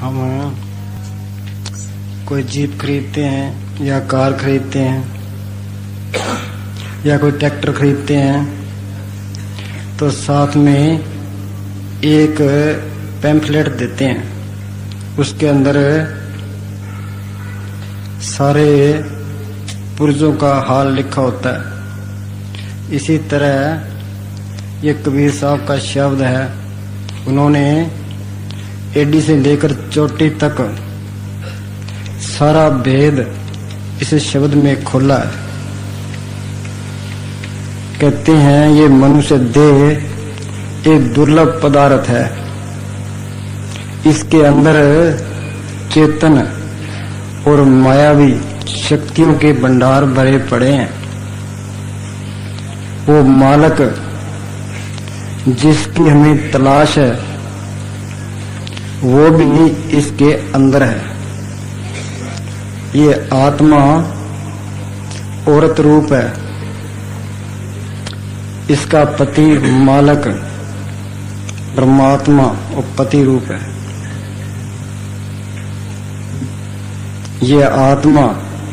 हम कोई जीप खरीदते हैं या कार खरीदते हैं या कोई ट्रैक्टर खरीदते हैं तो साथ में एक पैम्फलेट देते हैं। उसके अंदर सारे पुर्जों का हाल लिखा होता है। इसी तरह ये कबीर साहब का शब्द है। उन्होंने एडी से लेकर चोटी तक सारा भेद इस शब्द में खोला है। कहते हैं ये मनुष्य देह एक दुर्लभ पदार्थ है। इसके अंदर चेतन और मायावी शक्तियों के भंडार भरे पड़े हैं। वो मालक जिसकी हमें तलाश है वो भी इसके अंदर है। ये आत्मा औरत रूप है। इसका पति मालक परमात्मा और पति रूप है। ये आत्मा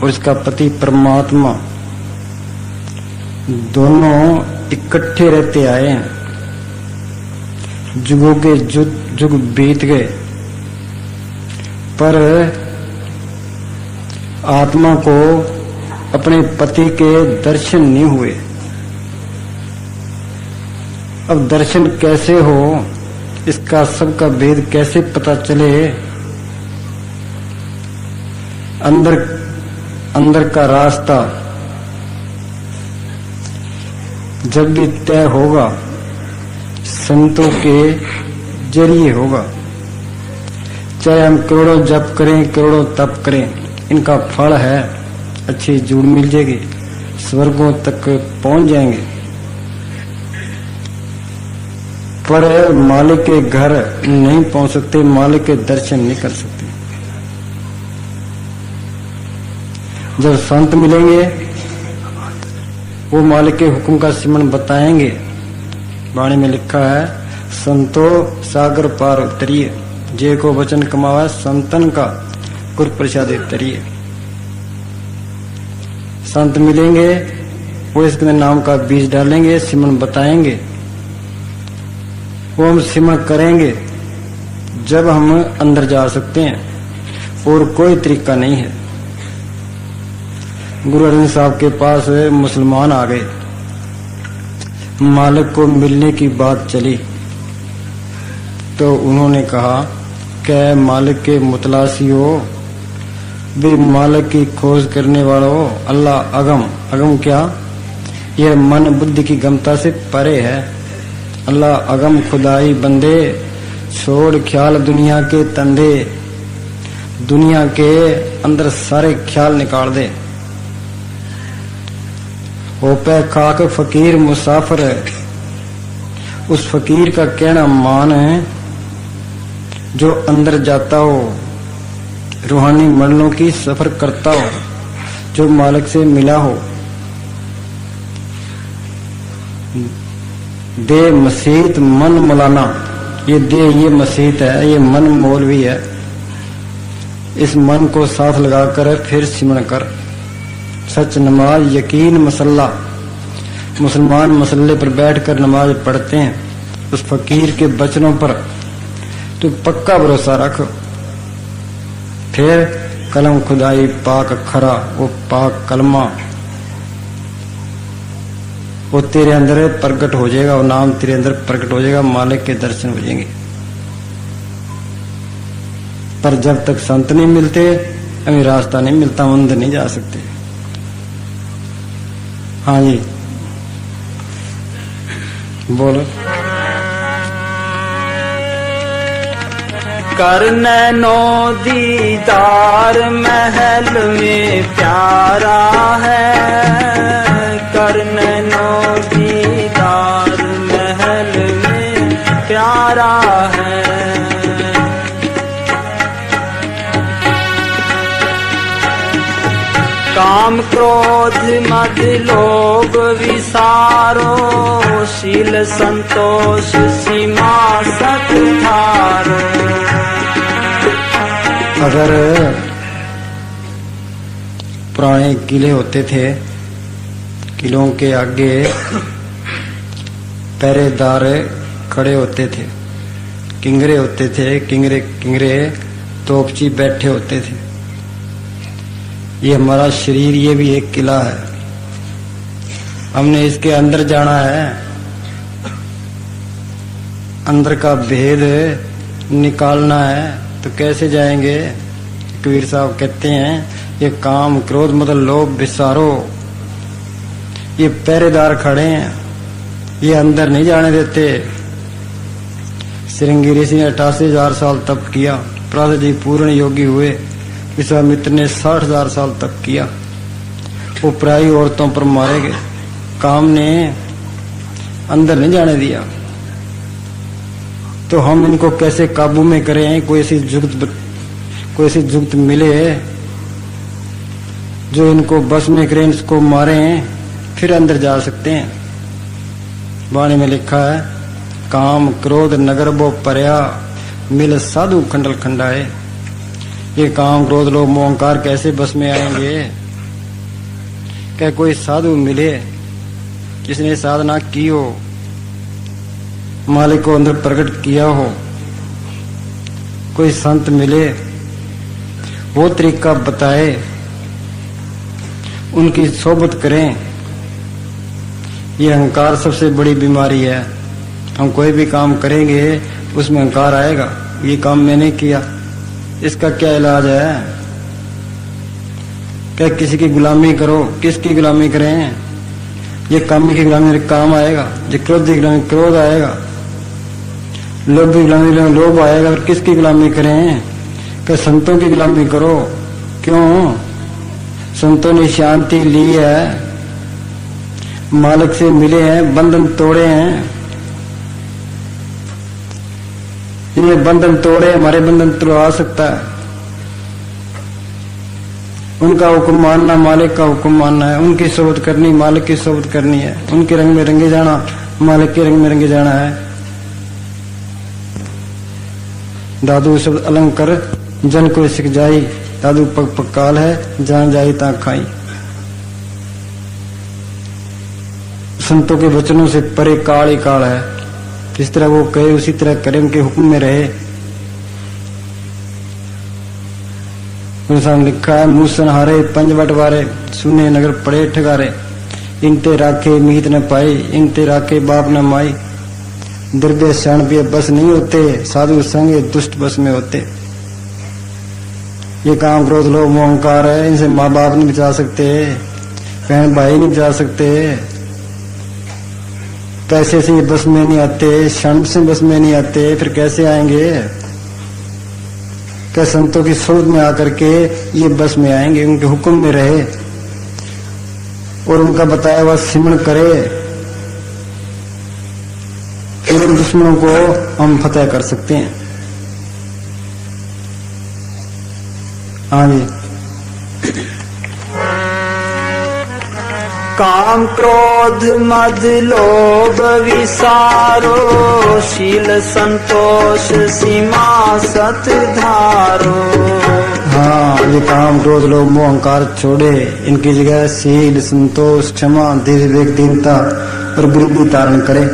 और इसका पति परमात्मा दोनों इकट्ठे रहते आए हैं। जुगों के जुग बीत गए पर आत्मा को अपने पति के दर्शन नहीं हुए। अब दर्शन कैसे हो, इसका सबका भेद कैसे पता चले? अंदर का रास्ता जब भी तय होगा संतों के जरिए होगा। चाहे हम करोड़ों जप करें, करोड़ों तप करें, इनका फल है अच्छी जूड़ मिल जाएगी, स्वर्गों तक पहुंच जाएंगे। पर मालिक के घर नहीं पहुंच सकते, मालिक के दर्शन नहीं कर सकते। जब संत मिलेंगे वो मालिक के हुक्म का सिमरन बताएंगे। वाणी में लिखा है संतो सागर पार उतरिए, जे को वचन कमावा संतन का गुर प्रसाद तरिए। संत मिलेंगे वो इसके नाम का बीज डालेंगे, सिमरन बताएंगे। वो हम सिमरन करेंगे जब हम अंदर जा सकते हैं और कोई तरीका नहीं है। गुरु अर्जन साहब के पास मुसलमान आ गए, मालिक को मिलने की बात चली तो उन्होंने कहा क्या मालिक के मुतलासी हो, भी मालिक की खोज करने वाला हो। अल्लाह अगम, अगम क्या? यह मन बुद्धि की गमता से परे है। अल्लाह अगम खुदाई बंदे, छोड़ ख्याल दुनिया के तंदे। दुनिया के अंदर सारे ख्याल निकाल दे। हो पे खाक फकीर मुसाफिर, उस फकीर का कहना मान है जो अंदर जाता हो, रूहानी मंडलों की सफर करता हो, जो मालिक से मिला हो। दे मसीत मन मौलाना, ये दे ये मसीत है, ये मन मौलवी है। इस मन को साथ लगाकर फिर सिमरन कर। सच नमाज यकीन मसल्ला, मुसलमान मसल्ले पर बैठकर नमाज पढ़ते हैं। उस फकीर के वचनों पर तू पक्का भरोसा रख। फिर कलम खुदाई पाक खरा, वो पाक कलमा वो तेरे अंदर प्रकट हो जाएगा, वो नाम तेरे अंदर प्रकट हो जाएगा, मालिक के दर्शन हो जाएंगे। पर जब तक संत नहीं मिलते हमें रास्ता नहीं मिलता, हम अंदर नहीं जा सकते। हाँ जी बोलो। करनैनो दीदार महल में प्यारा है, करनैनो दीदार महल में प्यारा है। काम क्रोध मद लोभ विसारो शील संतोष सीमा सत धारो। अगर पुराने किले होते थे, किलों के आगे पहरेदार खड़े होते थे, किंगरे होते थे, किंगरे तोपची बैठे होते थे। ये हमारा शरीर, ये भी एक किला है। हमने इसके अंदर जाना है, अंदर का भेद निकालना है। तो कैसे जाएंगे? कबीर साहब कहते हैं ये काम क्रोध मतलब लोभ विसारो, ये पहरेदार खड़े हैं, ये अंदर नहीं जाने देते। श्रृंगी ऋषि ने 88,000 साल तप किया, प्रहलाद जी पूर्ण योगी हुए, विश्वामित्र ने 60,000 साल तप किया। वो पराई औरतों पर मारे गए, काम ने अंदर नहीं जाने दिया। तो हम इनको कैसे काबू में करें? कोई ऐसी जुगत मिले जो इनको बस में करें, इसको मारें, फिर अंदर जा सकते हैं। वाणी में लिखा है काम क्रोध नगर बो पर्या मिल साधु खंडल खंडाए। ये काम क्रोध लोभ मोह अहंकार कैसे बस में आएंगे? क्या कोई साधु मिले जिसने साधना की हो, मालिक को अंदर प्रकट किया हो, कोई संत मिले वो तरीका बताए, उनकी सोबत करें। ये अहंकार सबसे बड़ी बीमारी है। हम कोई भी काम करेंगे उसमें अहंकार आएगा, ये काम मैंने किया, इसका क्या इलाज है? क्या किसी की गुलामी करो? किसकी गुलामी करें? ये कामी की गुलामी काम आएगा, ये क्रोध की गुलामी क्रोध आएगा, लोभ की गुलामी लोभ आएगा। और किसकी गुलामी करें? क्या संतों की गुलामी करो? क्यों? संतों ने शांति ली है, मालिक से मिले हैं, बंधन तोड़े हैं। ये बंधन तोड़े, हमारे बंधन तोड़ा सकता है। उनका हुक्म मानना, मालिक का हुक्म मानना है। उनकी सोबत करनी, मालिक की सोबत करनी है। उनके रंग में रंगे जाना, मालिक के रंग में रंगे जाना है। दादू शब्द अलंकर जन को सिख जाई, दादू पग पग काल है जान जाई ता खाई। संतों के वचनों से परे काल ही काल है। जिस तरह वो कहे उसी तरह करें, उनके हुक्म में रहे। लिखा है मूसन हारे पंज बटवारे सुने नगर पड़े ठगारे। इनते राखे मीत न पाई, इनते राखे बाप न माई। द्रव्य क्षण भी बस नहीं होते, साधु संग दुष्ट बस में होते। ये काम क्रोध लोभ मोह अहंकार है, इनसे माँ बाप नहीं बचा सकते, बहन भाई नहीं बचा सकते, पैसे से बस में नहीं आते, क्षण से बस में नहीं आते, फिर कैसे आएंगे? क्या संतों की सोच में आकर के ये बस में आएंगे? उनके हुक्म में रहे और उनका बताया हुआ सिमरण करे, फिर दुश्मनों को हम फतेह कर सकते हैं। हाँ जी। काम क्रोध मद लोभ विसारो शील संतोष सीमा सत धारो। हाँ, ये काम क्रोध लोभ मोह अहंकार छोड़े, इनकी जगह शील संतोष क्षमा धीरे विवेक दीनता और बुद्धि धारण करे,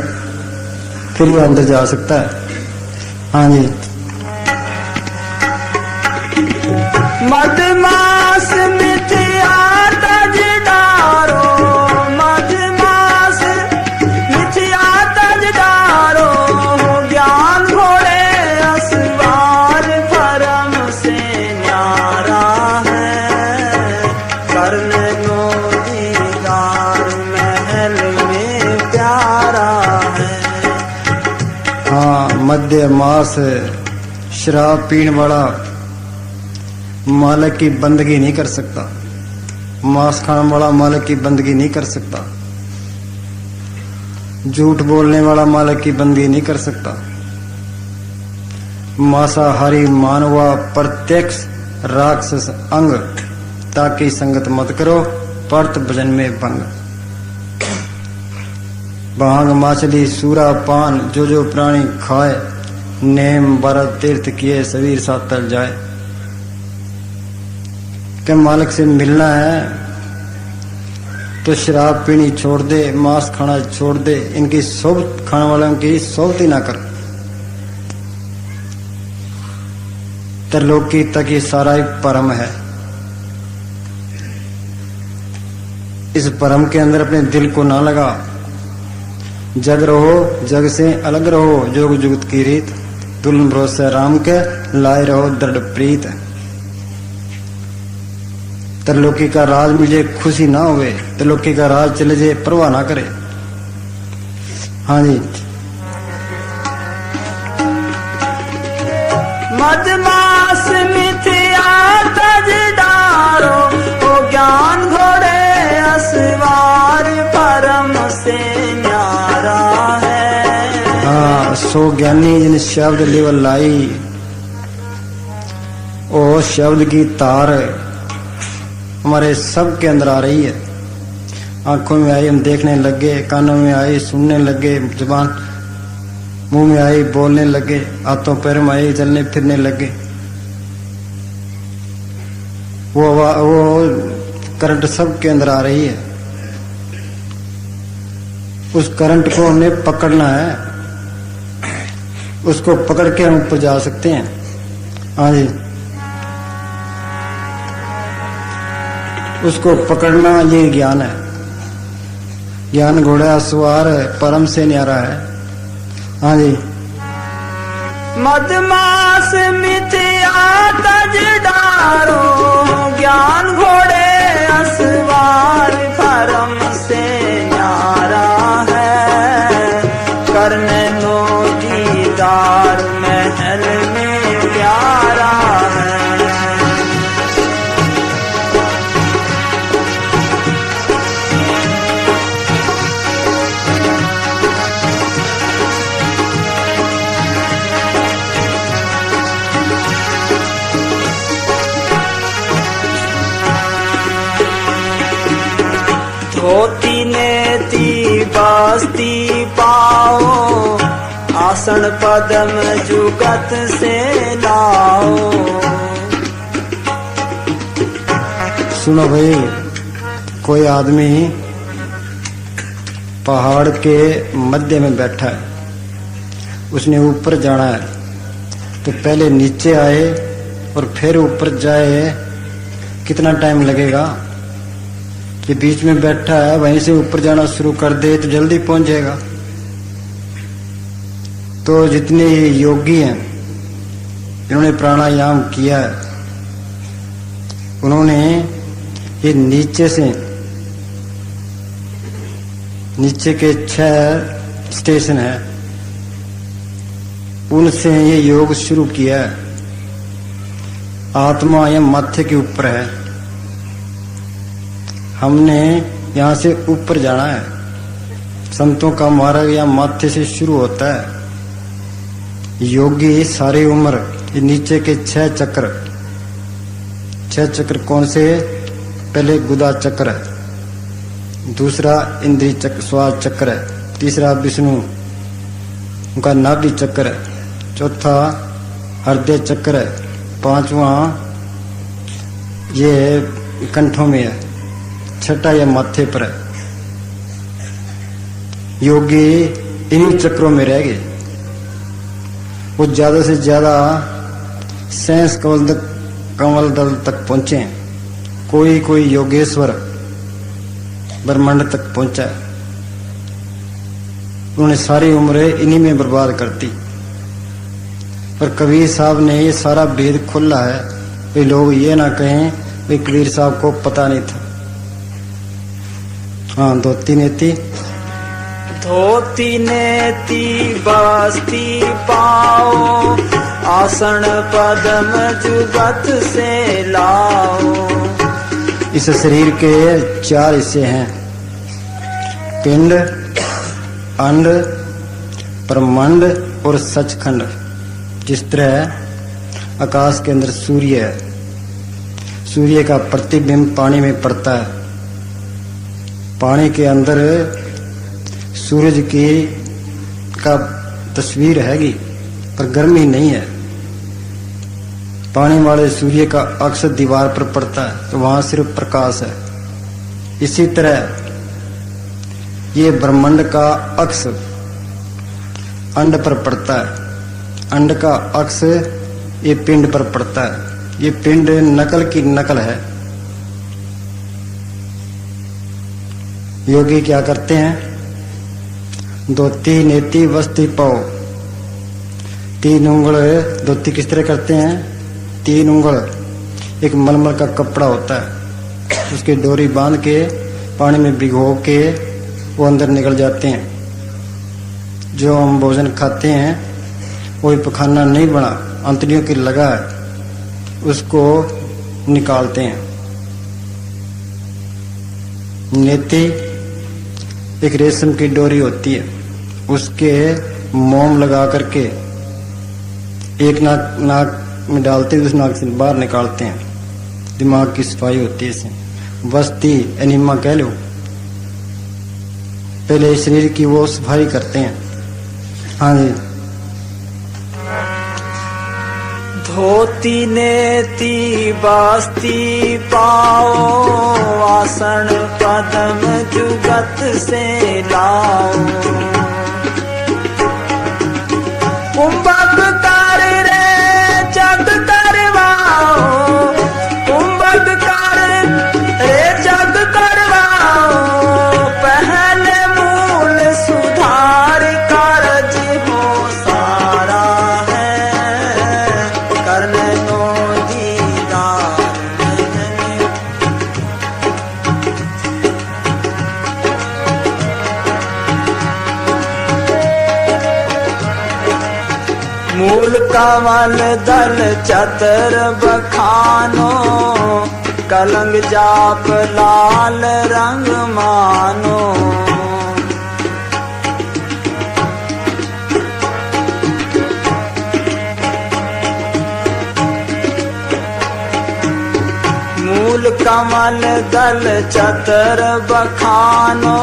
फिर वो अंदर जा सकता है। हाँ जी। मदमास मिथ्या तज डारो, मदमास मिथ्या तज डारो। ज्ञान घोड़े असवार परम से न्यारा है। करने नो दीदार महल में प्यारा है। हाँ, मध्य मास शराब पीने वाला मालिक की बंदगी नहीं कर सकता, मांस खाने वाला मालिक की बंदगी नहीं कर सकता, झूठ बोलने वाला मालिक की बंदगी नहीं कर सकता। मांसाहारी मानवा प्रत्यक्ष राक्षस अंग ताकि संगत मत करो, परत भजन में भंग। भांग माछली सूरा पान जो जो प्राणी खाए, नेम व्रत तीर्थ किए शरीर सातल जाए। के मालिक से मिलना है तो शराब पीनी छोड़ दे, मांस खाना छोड़ दे, इनकी सोबत खाने वालों की सोबत ही ना कर। त्रिलोकी तक ये सारा एक परम है। इस परम के अंदर अपने दिल को ना लगा। जग रहो, जग से अलग रहो, जोग जुगत की रीत, दुल्हन भरोसे राम के, लाए रहो दृढ़ प्रीत। त्रिलोकी का राज मिले खुशी ना हुए, त्रिलोकी का राज चले जाए परवाह ना करे। हाँ जी, मदमास मिथ्या तज डारो, ओ ज्ञान घोड़े असवार परम से न्यारा है। हाँ, सो ज्ञानी जिन शब्द लेवल लाई, ओ शब्द की तार हमारे सब के अंदर आ रही है। आंखों में आई हम देखने लगे, कानों में आई सुनने लगे, जुबान मुंह में आई बोलने लगे, हाथों पैरों में आई चलने फिरने लगे। वो करंट सब के अंदर आ रही है। उस करंट को हमें पकड़ना है, उसको पकड़ के हम ऊपर जा सकते हैं। हाँ जी, उसको पकड़ना ये ज्ञान है। ज्ञान घोड़ा सवार है, परम से न्यारा है। हाँ जी, मदमास मिथ्या तज डारो, ज्ञान घोड़े असवार परम से न्यारा है। करने नो दीदार महल में प्यारा है। धोती नेति बस्ती पाओ, आसन पदम जुगत से लाओ। सुनो भाई, कोई आदमी पहाड़ के मध्य में बैठा है, उसने ऊपर जाना है तो पहले नीचे आए और फिर ऊपर जाए, कितना टाइम लगेगा? ये बीच में बैठा है, वहीं से ऊपर जाना शुरू कर दे तो जल्दी पहुंच जाएगा। तो जितने ये योगी हैं, इन्होंने प्राणायाम किया है, उन्होंने ये नीचे से, नीचे के 6 स्टेशन है, उनसे ये योग शुरू किया है। आत्मा या माथे के ऊपर है, हमने यहां से ऊपर जाना है। संतों का मार्ग या माथे से शुरू होता है। योगी सारी उम्र ये नीचे के 6 चक्र, 6 चक्र कौन से? पहले गुदा चक्र है, दूसरा इंद्रिय चक्र श्वास चक्र है, तीसरा विष्णु उनका नाभि चक्र है, चौथा हृदय चक्र है, 5वां ये कंठों में है, छठा या माथे पर है। योगी इन्हीं चक्रों में रह गए। वो ज्यादा से ज्यादा सैंस कमल दल तक पहुंचे। कोई योगेश्वर ब्रह्मांड तक पहुंचा। उन्होंने सारी उम्र इन्हीं में बर्बाद कर दी। पर कबीर साहब ने ये सारा भेद खोला है, वे लोग ये ना कहें वे कबीर साहब को पता नहीं था। हाँ, धोती नेति धोती नेति बस्ती पाओ, आसन पदम जुगत से लाओ। इस शरीर के 4 हिस्से हैं, पिंड, अंड, ब्रह्मांड और सचखंड। जिस तरह आकाश के अंदर सूर्य है, सूर्य का प्रतिबिंब पानी में पड़ता है। पानी के अंदर सूरज की का तस्वीर हैगी, पर गर्मी नहीं है। पानी वाले सूर्य का अक्स दीवार पर पड़ता है तो वहां सिर्फ प्रकाश है। इसी तरह ये ब्रह्मांड का अक्स अंड पर पड़ता है, अंड का अक्स ये पिंड पर पड़ता है। ये पिंड नकल की नकल है। योगी क्या करते हैं? धोती नेति वस्ती पाओ। 3 उंगल धोती किस तरह करते हैं? 3 उंगल एक मलमल का कपड़ा होता है, उसकी डोरी बांध के पानी में भिगो के वो अंदर निकल जाते हैं। जो हम भोजन खाते हैं कोई पखाना नहीं बना, अंतड़ियों की लगा है, उसको निकालते हैं। नेति एक रेशम की डोरी होती है, उसके मोम लगा करके एक नाक में डालते हैं, उस नाक से बाहर निकालते हैं। दिमाग की सफाई होती है इससे। वस्ती एनिमा कह लो, पहले शरीर की वो सफाई करते हैं। हाँ जी। धोती नेति बास्ती पाओ, आसन पदम जुगत से लाओ। कुंभक कर रे जग करवाओ, कुंभक कर रे जग करवाओ। पहले मूल सुधार कारज हो सारा है, करने नो दीदार मूल कमल दल चतर बखानो, कलंग जाप लाल रंग मानो। मूल कमल दल चतर बखानो,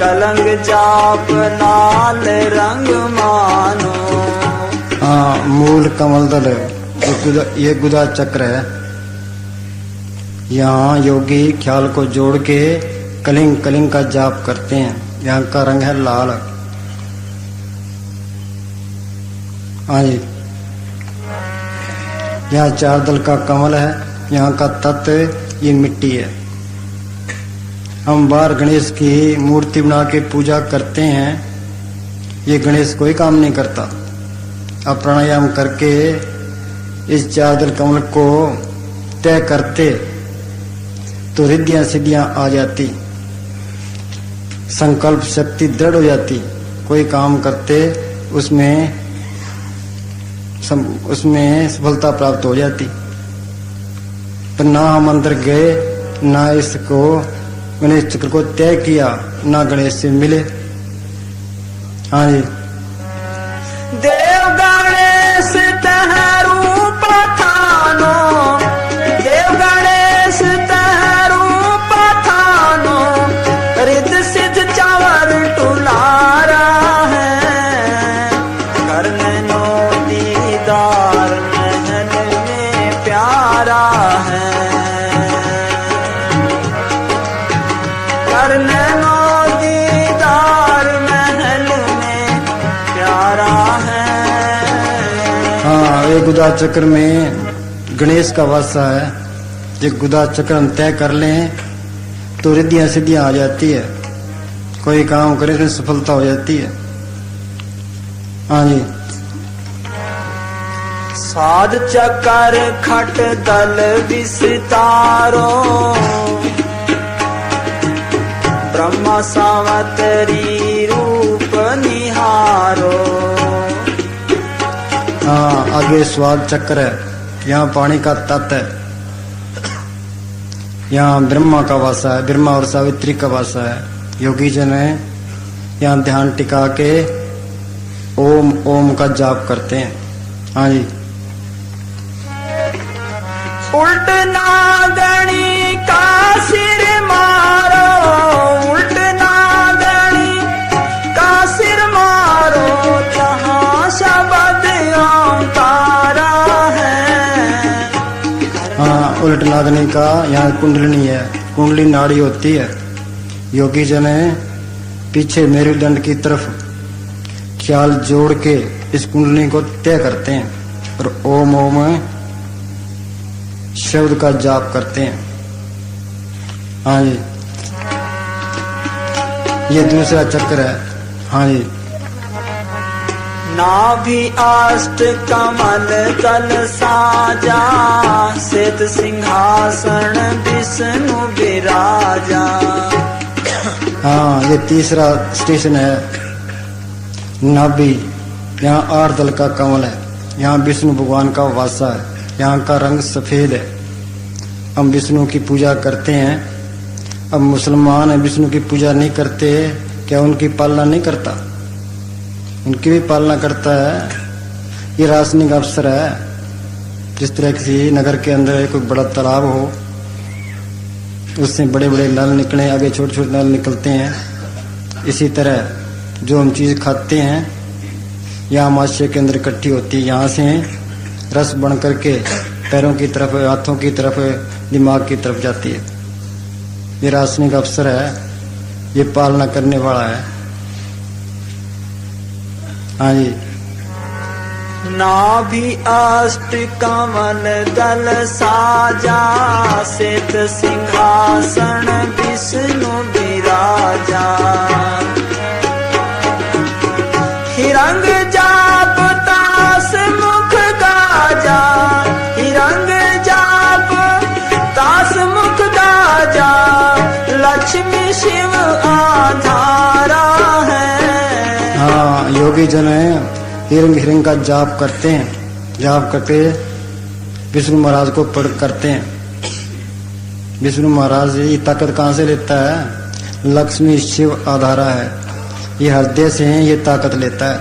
कलंग जाप लाल रंग मानो। हाँ, मूल कमल दल ये गुदा चक्र है। यहाँ योगी ख्याल को जोड़ के कलिंग कलिंग का जाप करते हैं। यहाँ का रंग है लाल। हाँ जी। यहाँ 4 दल का कमल है। यहाँ का तत्व ये मिट्टी है। हम बाहर गणेश की मूर्ति बना के पूजा करते हैं, ये गणेश कोई काम नहीं करता। अब प्राणायाम करके इस 4 दल कमल को तय करते तो रिद्धियां सिद्धियां आ जाती, संकल्प शक्ति दृढ़ हो जाती। कोई काम करते उसमें सफलता प्राप्त हो जाती। पर ना हम अंदर गए, ना इसको गणेश चक्र को तय किया, ना गणेश से मिले। हाँ जी। देव गणेश तहरू पठानो, देव गणेश तहरू पठानो। रिद्ध सिद्ध चावर टुलारा है, करने नो दीदार महल में प्यारा है। करने नो दीदार महल में प्यारा है। हाँ, ये गुदा चक्र में गणेश का वासा है। ये गुदा चक्र हम तय कर लें तो रिद्धियां सिद्धियां आ जाती है। कोई काम करे तो सफलता हो जाती है। हाँ जी। साध चकर खट दल विस्तारो, ब्रह्मा सावतरी रूप निहारो। हाँ, आगे स्वाद चक्र है। यहाँ पानी का तत्व है। यहाँ ब्रह्मा का वासा है, ब्रह्मा और सावित्री का वासा है। योगी जन है यहाँ ध्यान टिका के ओम ओम का जाप करते हैं। हाँ जी। उल्ट नागणी का सिर मारो, उल्ट नागणी का सिर मारो, जहाँ शब्द ओंकारा है। हाँ, उल्ट नागनी का यहाँ कुंडलिनी है, कुंडली नाड़ी होती है। योगी जन पीछे मेरुदंड की तरफ ख्याल जोड़ के इस कुंडली को तय करते हैं और ओम ओम शब्द का जाप करते हैं। हाँ जी, ये दूसरा चक्र है। हाँ जी, नाभि अष्ट कमल तल साजा, श्वेत सिंहासन विष्णु विराजा। हाँ, ये तीसरा स्टेशन है। नाभि, यहाँ 8 दल का कमल है, यहाँ विष्णु भगवान का वासा है, यहाँ का रंग सफेद है। हम विष्णु की पूजा करते हैं। अब मुसलमान विष्णु की पूजा नहीं करते, क्या उनकी पालना नहीं करता? उनकी भी पालना करता है। ये रासायनिक अवसर है। जिस तरह किसी नगर के अंदर कोई बड़ा तालाब हो, उससे बड़े बड़े नल निकले, आगे छोटे छोटे नल निकलते हैं। इसी तरह जो हम चीज खाते हैं यहाँ आमाशय के अंदर इकट्ठी होती है, यहाँ से रस बन करके पैरों की तरफ, हाथों की तरफ, दिमाग की तरफ जाती है। ये रासायनिक अवसर है, ये पालना करने वाला है। हाँ जी, नाभि अष्ट कमल दल साजा, श्वेत सिंहासन विष्णु विराजा। हिरंग जाप तास मुख गाजा, हिरंग जाप तास मुख गाजा, लक्ष्मी शिव आधारा है। हाँ, योगी जन हिरंग हिरंग का जाप करते हैं। जाप करके विष्णु महाराज को पढ़ करते हैं। विष्णु महाराज ये ताकत कहाँ से लेता है? लक्ष्मी शिव आधारा है, ये हृदय से ये ताकत लेता है।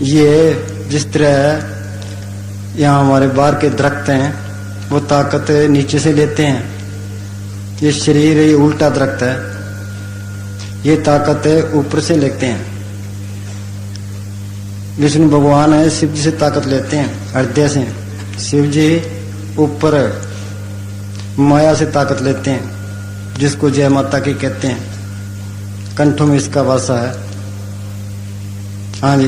ये जिस तरह यहाँ हमारे बाहर के दरख्त हैं, वो ताकत नीचे से लेते हैं। ये शरीर ये उल्टा दरख्त है, ये ताकत ऊपर से लेते हैं। विष्णु भगवान है, शिव जी से ताकत लेते हैं हृदय से। शिव जी ऊपर माया से ताकत लेते हैं, जिसको जय माता की कहते हैं। कंठों में इसका वासा है। हाँ जी,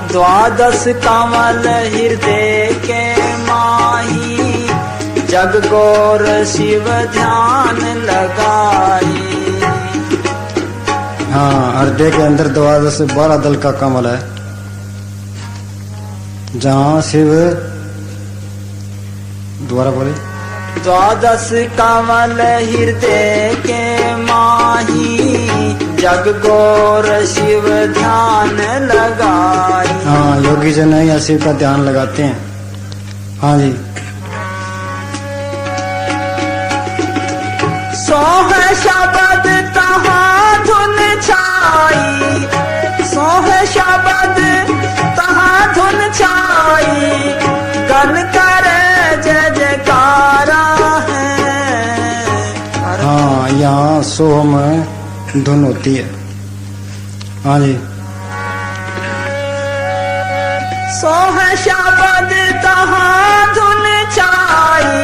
द्वादश कमल हृदय के माही, जग गौर शिव ध्यान लगाई। हाँ, हृदय के अंदर 12 दल का कमल है, जहाँ शिव, दोबारा बोले, द्वादश कमल हृदय के माही, जग गौर शिव ध्यान लगाई। हाँ, योगी जन या शिव का ध्यान लगाते हैं। हाँ जी, सोह शब्द तहाँ धुन छाई, सोह शब्द तहाँ धुन छाई, गन कर जय जयकारा है। हाँ, यहाँ सोह में धुन होती है। हाँ जी, सोह शब्द तहाँ धुन छाई,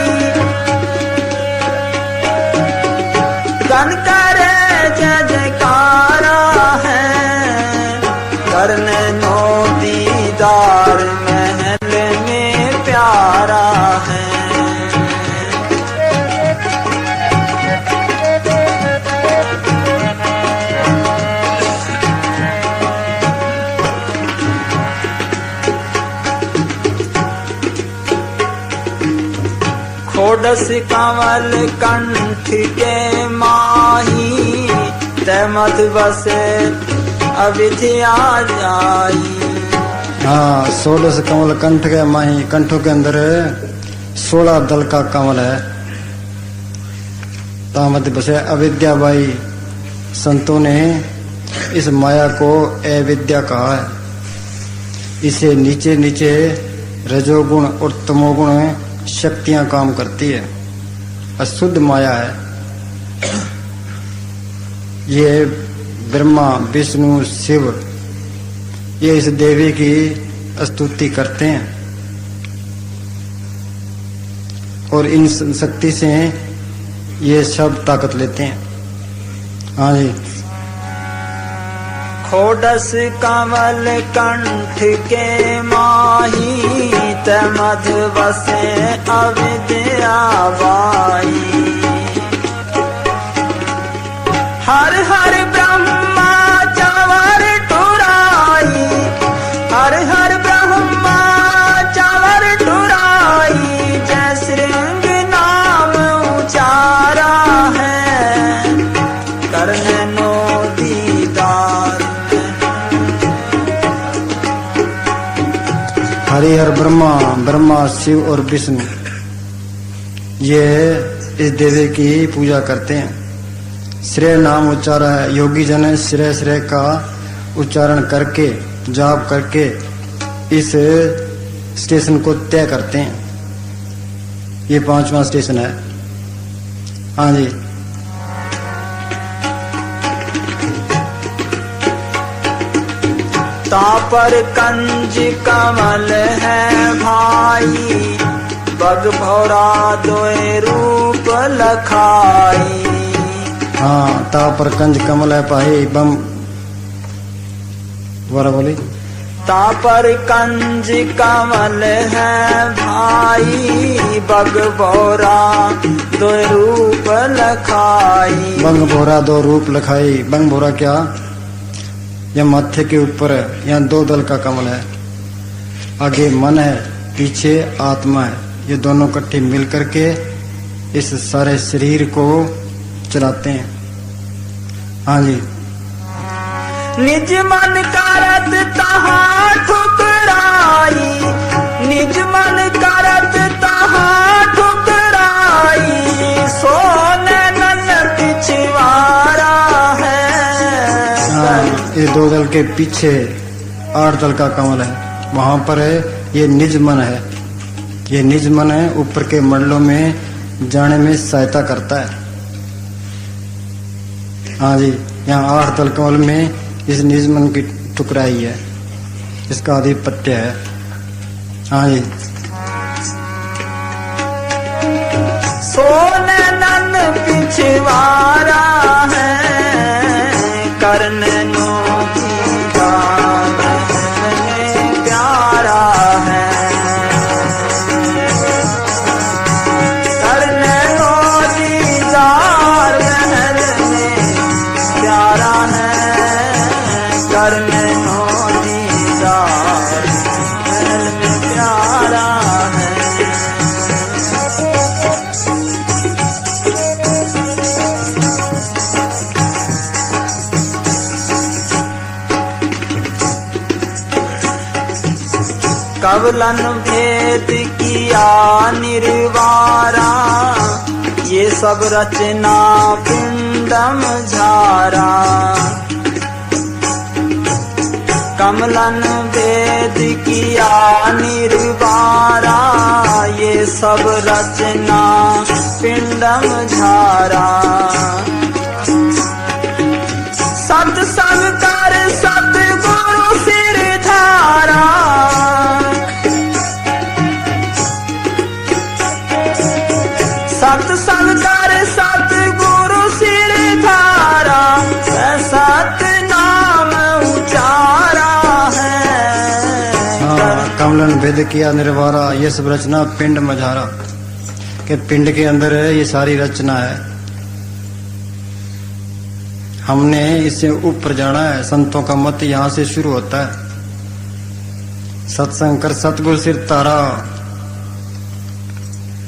गन कर जय जयकारा है। करने नो दीदार महल में प्यारा है। खोडस कंवल कंठ के माही, तमत बसे अविधिया जाई। हाँ, 16 कमल कंठ के माही, कंठों के अंदर 16 दल का कमल है। तामत बसे अविद्या बाई, संतों ने इस माया को अविद्या कहा है। इसे नीचे नीचे रजोगुण और तमोगुण शक्तियां काम करती है, अशुद्ध माया है। ये ब्रह्मा विष्णु शिव ये इस देवी की स्तुति करते हैं और इन शक्ति से ये सब ताकत लेते हैं। हाँ जी। खोडस कमल कंठ के माही ते मध बसे अविद्या बाई। हर हर ब्रह्मा चावर टुराई, हर हर ब्रह्मा चावर टुराई। जय श्रृंग नाम उचारा है करने नो दीदार। हरिहर ब्रह्मा, ब्रह्मा शिव और विष्णु ये इस देवी की पूजा करते हैं। श्रेय नाम उच्चारण है। योगी जन श्रेय श्रेय का उच्चारण करके जाप करके इस स्टेशन को तय करते हैं। ये 5वां स्टेशन है। हाँ जी। तापर कंज कमल है भाई, बग भौरा दोए रूप लखाई। हाँ, तापर कंज कमल है भाई बम दोबारा बोली। तापर कंज कमल है भाई, बग भौरा दो रूप लखाई। बंग भोरा दो रूप लखाई। बंग भोरा क्या? यह माथे के ऊपर है, यहाँ 2 दल का कमल है। आगे मन है, पीछे आत्मा है। ये दोनों इकट्ठे मिलकर के इस सारे शरीर को चलाते हैं। हाँ जी। निज मन करत तहा ठुकराई, निज मन करत तहा ठुकराई। सोने नन पिछवारा है। ये 2 दल के पीछे 8 दल का कमल है। वहां पर है ये निज मन है। ये निज मन है, ऊपर के मंडलों में जाने में सहायता करता है। हाँ जी। यहाँ 8 दल कमल में इस निज मन की ठुकराई है, इसका आधिपत्य है। हाँ जी। सोने नन पिछवारा है करने नो दीदार में प्यारा है। करने नो दीदार महल में प्यारा है। करने नो दीदार महल में प्यारा है। कवलन भेद किया निर्वारा, ये सब रचना पिंडम झारा। कमलन भेद किया निर्वारा, ये सब रचना पिंडम झारा। सत्संग कर सतगुरु सिर धारा, सत्संग कर सतगुरु सिर धारा। सत नाम उचारा है। कमलन भेद किया निर्वारा, ये सब रचना पिंड मझारा के पिंड के अंदर है। ये सारी रचना है। हमने इससे ऊपर जाना है। संतों का मत यहाँ से शुरू होता है। सत्संग कर सतगुरु सिर तारा।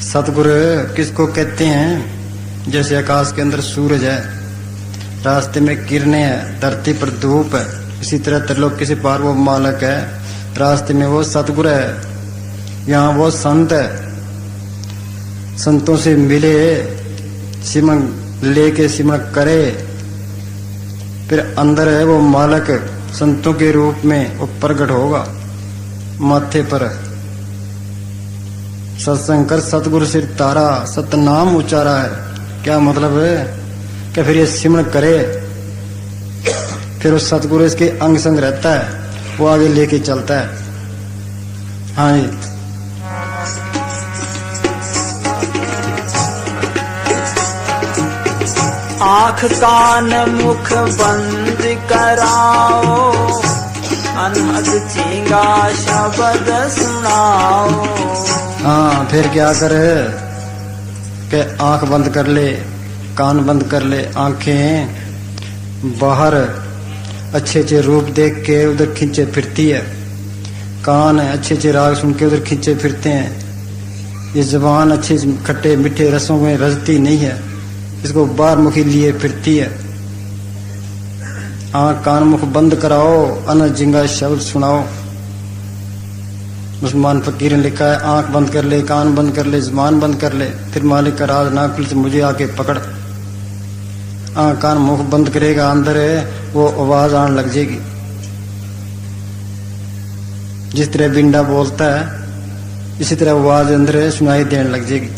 सतगुरु किसको कहते हैं? जैसे आकाश के अंदर सूरज है, रास्ते में किरणें है, धरती पर धूप है, इसी तरह त्रिलोक से पार वो मालक है, रास्ते में वो सतगुरु है, यहाँ वो संत है। संतों से मिले, सिमरन लेके सिमरन करे, फिर अंदर है वो मालक संतों के रूप में वो प्रकट होगा माथे पर। सत्संग कर सतगुरु सिर तारा, सतनाम उचारा है। क्या मतलब है कि फिर ये सिमरण करे, फिर उस सतगुरु इसके अंग संग रहता है, वो आगे लेके चलता है। हाँ जी। आँख कान मुख बंद कराओ, अनहद चींगा शब्द सुनाओ। हाँ, फिर क्या करे कि आंख बंद कर ले, कान बंद कर ले। आंखें बाहर अच्छे अच्छे रूप देख के उधर खींचे फिरती है, कान अच्छे अच्छे राग सुन के उधर खींचे फिरते हैं। ये जुबान अच्छे खट्टे मीठे रसों में रजती नहीं है, इसको बाहर मुखी लिए फिरती है। आंख कान मुख बंद कराओ, अन जिंगा शब्द सुनाओ। मुसलमान फकीर ने लिखा है, आंख बंद कर ले, कान बंद कर ले, जुबान बंद कर ले, फिर मालिक का राज ना खुल से मुझे आके पकड़। आंख कान मुख बंद करेगा, अंदर है वो आवाज आने लग जाएगी। जिस तरह बिंडा बोलता है इसी तरह आवाज अंदर है सुनाई देने लग जाएगी।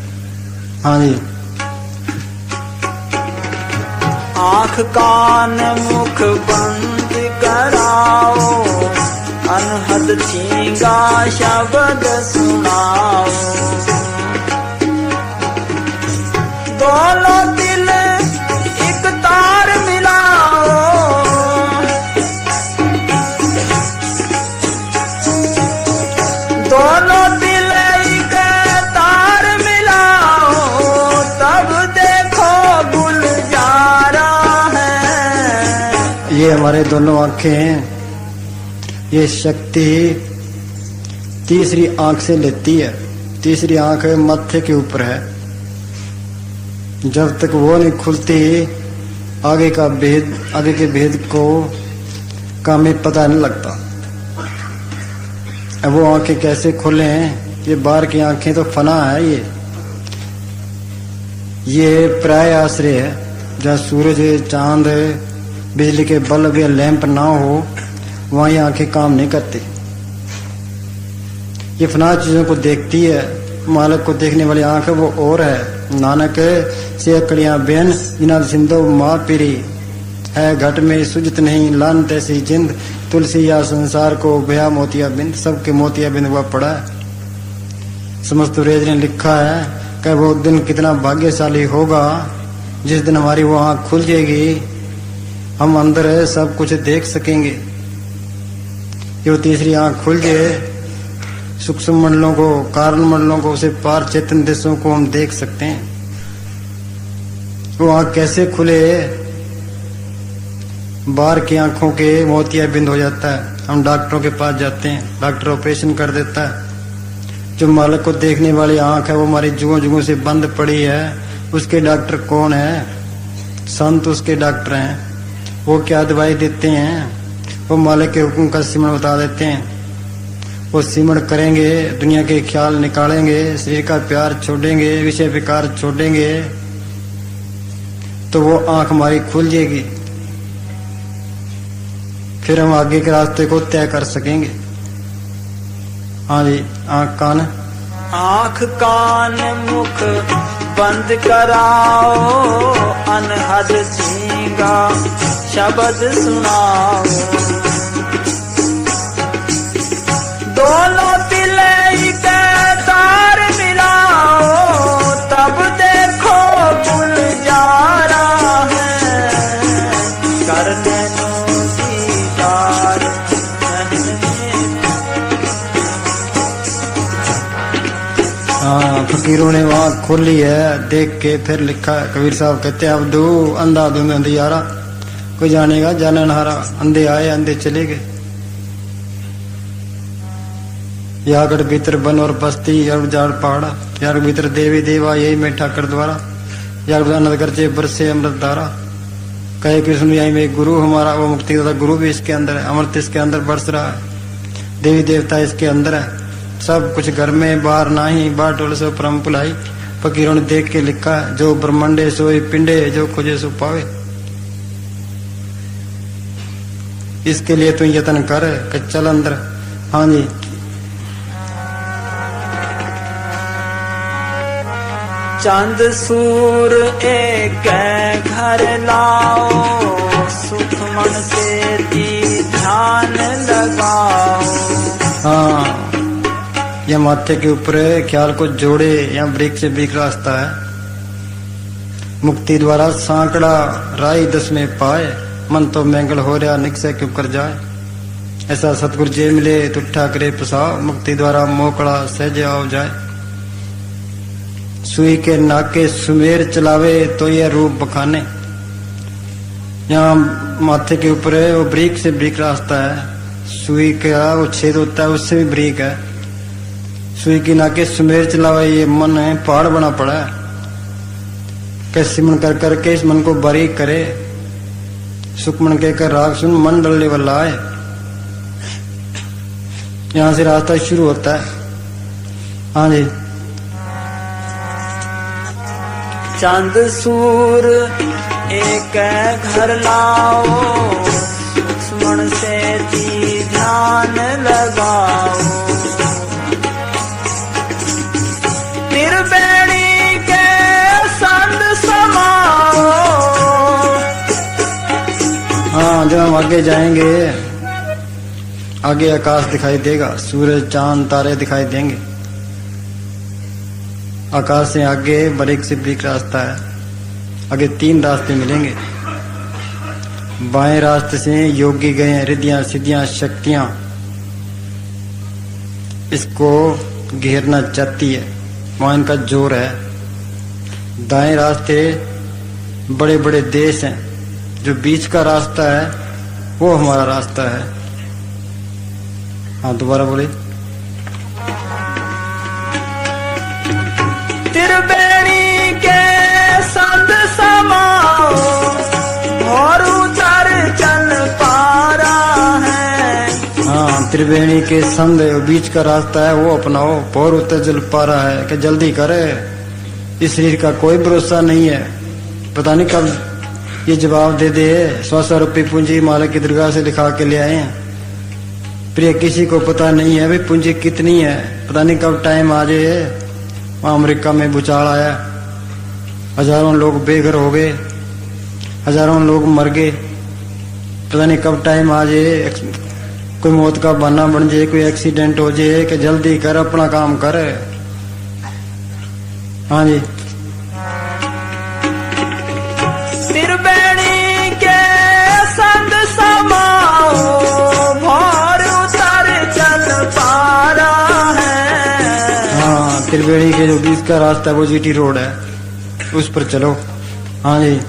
हाँ जी। आँख कान मुख बंद कराओ, अनहद चींगा शब्द सुनाओ। दोनों दिल एक तार मिलाओ, दोनों दिल एक तार मिलाओ, तब देखो गुलजारा है। ये हमारे दोनों आंखें हैं, ये शक्ति तीसरी आंख से लेती है। तीसरी आंख माथे के ऊपर है, जब तक वो नहीं खुलती आगे का भेद, आगे के भेद को का हमें पता नहीं लगता। अब वो आंखें कैसे खुले हैं? ये बाहर की आंखें तो फना है, ये प्राय आश्रय है, जहाँ सूरज चांद बिजली के बल्ब या लैंप ना हो वहां ये आंखें काम नहीं करती। ये फना चीजों को देखती है, मालक को देखने वाली आंख वो और है। नानक से अकड़ियां बेन बिना सिंधो माँ पीरी है, घट में सुजत नहीं लान तैसी जिंद, तुलसी या संसार को भया मोतिया बिंद। सबके मोतिया बिंद हुआ पड़ा है। समस्त रेज ने लिखा है कि वो दिन कितना भाग्यशाली होगा जिस दिन हमारी वो आंख खुल जाएगी, हम अंदर है सब कुछ देख सकेंगे। ये वो तीसरी आंख खुल जाए, सूक्ष्म मंडलों को, कारण मंडलों को, उसे पार चेतन देशों को हम देख सकते हैं। वो आंख कैसे खुले? बाहर की आंखों के मोतिया बिंद हो जाता है, हम डॉक्टरों के पास जाते हैं, डॉक्टर ऑपरेशन कर देता है। जो मालक को देखने वाली आंख है वो हमारी जुगों जुगों से बंद पड़ी है, उसके डॉक्टर कौन है? संत उसके डॉक्टर हैं। वो क्या दवाई देते हैं? वो मालिक के हुक्म का सिमरण बता देते हैं। वो सिमरण करेंगे, दुनिया के ख्याल निकालेंगे, शरीर का प्यार छोड़ेंगे, विषय विकार छोड़ेंगे, तो वो आंख हमारी खुल जाएगी। फिर हम आगे के रास्ते को तय कर सकेंगे। हाँ जी। आंख कान आँख कान मुख बंद कराओ, अनहद चींगा शब्द सुनाओ। दोनों दिल एक तार मिलाओ, तब देखो गुलजारा है। करने नो दीदार हाँ, फकीरों ने वहां खोली है, देख के फिर लिखा है। कबीर साहब कहते हैं, अब दो अंधा दो में अंधियारा, कोई जानेगा जाननहारा। अंधे आए अंधे चले गए। यागढ़ भीतर बन और बस्ती, यार जाड़ पहाड़ा, यार भीतर देवी देवा यही में ठाकर द्वारा, यार अनंद करचे बरसे अमृत धारा। कहे कृष्ण यही में गुरु हमारा, वो मुक्ति दाता गुरु भी इसके अंदर है, अमृत इसके अंदर बरस रहा है, देवी देवता इसके अंदर है। सब कुछ घर में बाहर नाही, बाहर टोल से परम पुलाई। फकीरों ने देख के लिखा, जो ब्रह्मंडे सोई पिंडे, जो खोजे सो पावे। इसके लिए तू यत्न कर कि चल अंदर। हाँ जी। चंद सूर एक घर लाओ, सुख मन से ध्यान लगाओ। हाँ, यह माथे के ऊपर ख्याल को जोड़े, यहाँ ब्रेक से ब्रेक रास्ता है। मुक्ति द्वारा सांकड़ा राय 10 में पाए, मन तो मैंगल हो रहा निकसे क्यों कर जाए। ऐसा सतगुरु जे मिले तो ठाकरे पसाओ, मुक्ति द्वारा मोकड़ा सहजे आओ जाए। सुई के नाके सुमेर चलावे तो यह रूप बखाने। यहाँ माथे के ऊपर है वो ब्रीक से ब्रीक रास्ता है। सुई का वो छेद होता है उससे भी ब्रीक है। सुई के नाके सुमेर चलावे, ये मन है पहाड़ बना पड़ा है। कैसे मन कर करके इस मन को बारीक करे, सुख मन के कर राग सुन मन डलने वाला है। यहाँ से रास्ता शुरू होता है। हाँ जी। चंद सूर एक घर लाओ, सुमन से ध्यान लगाओ। त्रिवेणी के संग समाओ। हाँ, जब हम आगे जाएंगे आगे आकाश दिखाई देगा, सूरज चांद तारे दिखाई देंगे। आकाश से आगे बारीक से बारीक रास्ता है। आगे 3 रास्ते मिलेंगे। बाएं रास्ते से योगी गए, रिद्धियां सिद्धियां शक्तियां इसको घेरना चाहती है, वहां इनका जोर है। दाएं रास्ते बड़े बड़े देश हैं, जो बीच का रास्ता है वो हमारा रास्ता है। हाँ, दोबारा बोले। त्रिवेणी के संग समाओ, और उतर चल पारा है। हाँ, त्रिवेणी के संग बीच का रास्ता है वो अपनाओ, और उतर चल पा रहा है कि जल्दी करे। इस शरीर का कोई भरोसा नहीं है, पता नहीं कब ये जवाब दे दे। 100 रुपये पूंजी मालिक की दरगाह से लिखा के ले आए हैं। प्रिय किसी को पता नहीं है भाई पूंजी कितनी है, पता नहीं कब टाइम आ जाए। वहां अमेरिका में भूचाल आया, हजारों लोग बेघर हो गए, हजारों लोग मर गए। पता नहीं कब टाइम आ जाए, कोई मौत का बहाना बन जाए, कोई एक्सीडेंट हो जाए कि जल्दी कर अपना काम कर। हाँ जी। त्रिवेणी के संग समाओ, भोर उतर चल पारा है। हाँ, त्रिवेणी के जो बीच का रास्ता है वो जीटी रोड है, उस पर चलो। हाँ जी।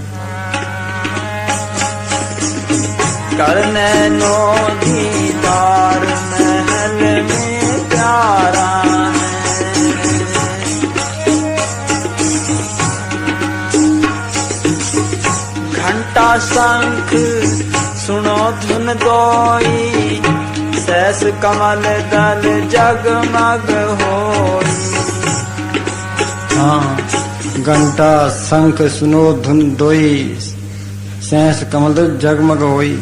करने नो दीदार महल में प्यारा है। घंटा शंख सुनो धुन दोई, सहस कमल दल जगमग होई। हाँ, घंटा शंख सुनो धुन दोई, सहस कमल दल जगमग होई।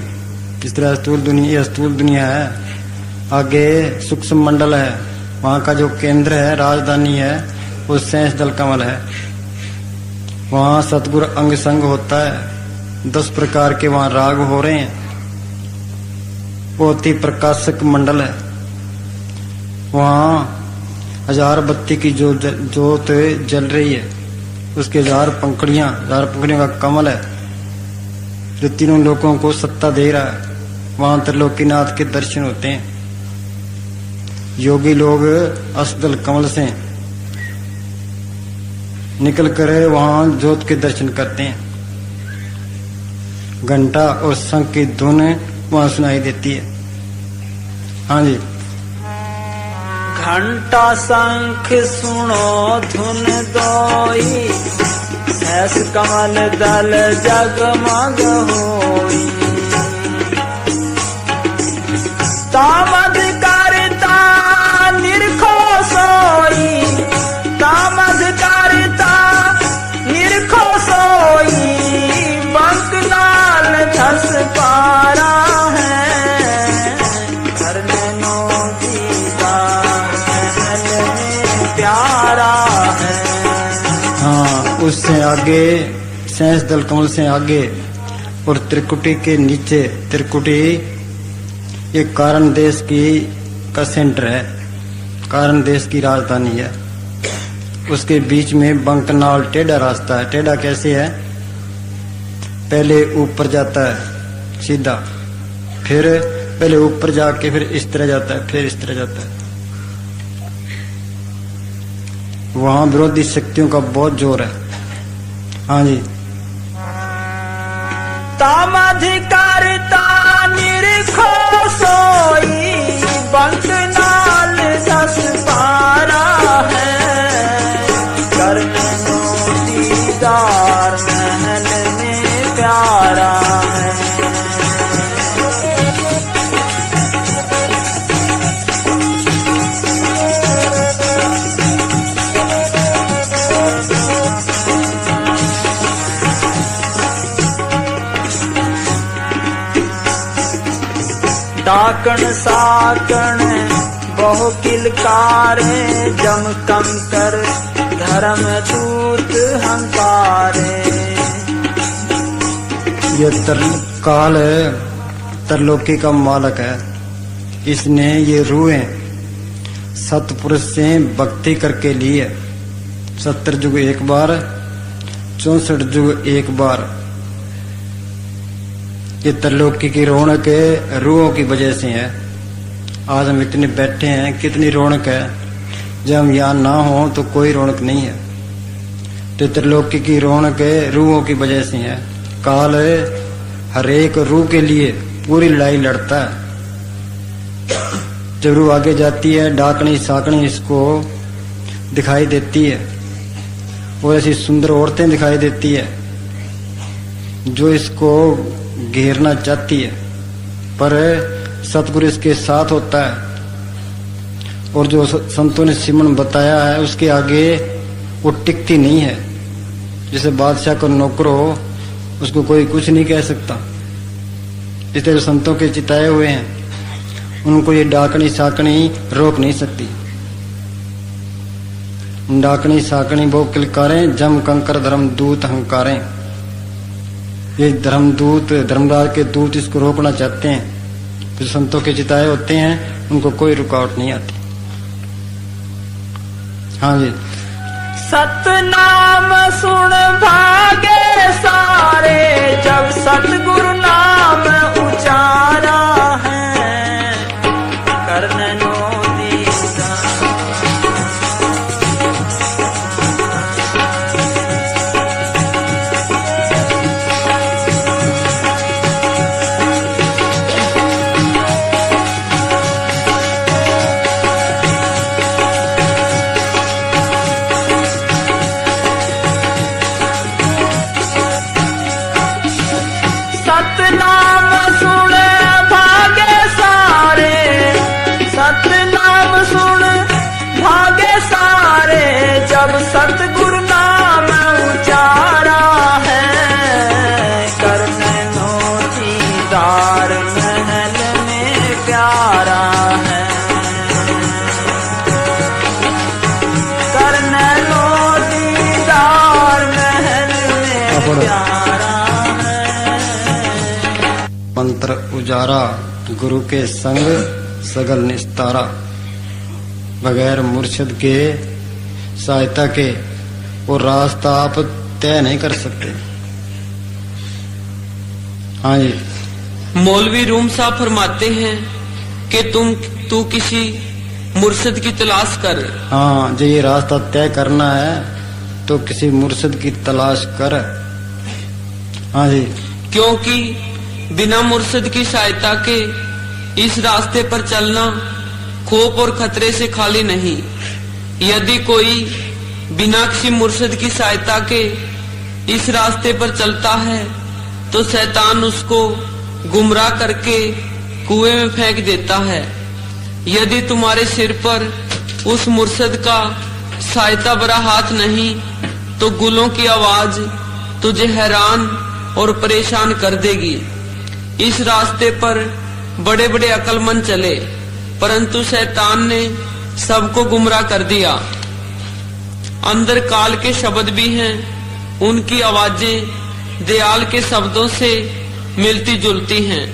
इस तरह स्थूल दुनिया है। आगे सूक्ष्म मंडल है, वहाँ का जो केंद्र है राजधानी है वो सहस दल कमल है। वहाँ सतगुरु अंग संग होता है। 10 प्रकार के वहाँ राग हो रहे हैं। वो अति प्रकाशक मंडल है। वहाँ 1000 बत्ती की जो जोत जल रही है, उसके 1000 पंखुड़ियां का कमल है जो तीनों लोगों को सत्ता दे रहा है। वहां त्रिलोकीनाथ के दर्शन होते हैं। योगी लोग असदल कमल से निकल कर वहां ज्योत के दर्शन करते हैं। घंटा और शंख की धुन वहां सुनाई देती है। हाँ जी। घंटा शंख सुनो धुन दोई, सहस कमल दल जगमग होई। तामद करता निरखो सोई, तामद करता निरखो सोई। बंक लाल धस पारा है। से आगे, सेंस दल कमल से आगे और त्रिकुटी के नीचे, त्रिकुटी ये कारण देश का सेंटर है, कारण देश की राजधानी है। उसके बीच में बंकनाल टेढ़ा रास्ता है। टेढ़ा कैसे है? पहले ऊपर जाता है सीधा, फिर पहले ऊपर जाके फिर इस तरह जाता है, फिर इस तरह जाता है। वहां विरोधी शक्तियों का बहुत जोर है। हाँ जी। तामधिकारिता निरखो सोई बंकनाल 10 पारा है, करने नो दीदार महल में प्यारा है। डाकण साकण बहु किलकारे, जम कंकर धर्म दूत हंकारे। ये काल है, तरलोकी का मालक है। इसने ये रूहें सतपुरुष से भक्ति करके ली है। 70 युग एक बार, 64 युग एक बार। ये तरलोकी की रौनक रूहों की वजह से है। आज हम इतने बैठे हैं, कितनी रौनक है। जब हम यहाँ ना हो तो कोई रौनक नहीं है। तो तरलोकी की रौनक रूहों की वजह से है। काल हरेक रूह के लिए पूरी लड़ाई लड़ता है। जब रूह आगे जाती है, डाकनी साकनी इसको दिखाई देती है, और ऐसी सुंदर औरतें दिखाई देती है जो इसको घेरना चाहती है, पर सतगुरु इसके साथ होता है। और जो संतों ने सिमरन बताया है उसके आगे वो टिकती नहीं है। जैसे बादशाह का नौकर हो, उसको कोई कुछ नहीं कह सकता। इसलिए जो संतों के चिताए हुए हैं उनको ये डाकनी साकनी रोक नहीं सकती। डाकनी साकनी वो किलकारें, जम कंकर धर्म दूत हंकारें। ये धर्मदूत, धर्मराज के दूत इसको रोकना चाहते हैं। जो संतों के चिताए होते हैं उनको कोई रुकावट नहीं आती। हाँ जी। सतनाम सुन भागे सारे, जब सतगुरु नाम उचारा है, करने नो सतगुरु नाम उचारा है, करने नो दीदार महल में प्यारा है, करने नो दीदार महल में प्यारा है। मंत्र उजारा गुरु के संग सगल निस्तारा, बगैर मुर्शिद के सहायता के वो रास्ता आप तय नहीं कर सकते। हाँ जी। मौलवी रूम साहब फरमाते हैं कि तू किसी मुर्शिद की तलाश कर। हाँ, जो ये रास्ता तय करना है तो किसी मुर्शिद की तलाश कर। हाँ जी। क्योंकि बिना मुर्शिद की सहायता के इस रास्ते पर चलना खौफ और खतरे से खाली नहीं। यदि कोई बिना किसी मुर्शिद की सहायता के इस रास्ते पर चलता है तो शैतान उसको गुमराह करके कुएं में फेंक देता है। यदि तुम्हारे सिर पर उस मुर्शिद का सहायता भरा हाथ नहीं तो गुलों की आवाज तुझे हैरान और परेशान कर देगी। इस रास्ते पर बड़े बड़े अक्लमंद चले, परंतु शैतान ने सबको गुमराह कर दिया। अंदर काल के शब्द भी हैं, उनकी आवाजें दयाल के शब्दों से मिलती जुलती हैं,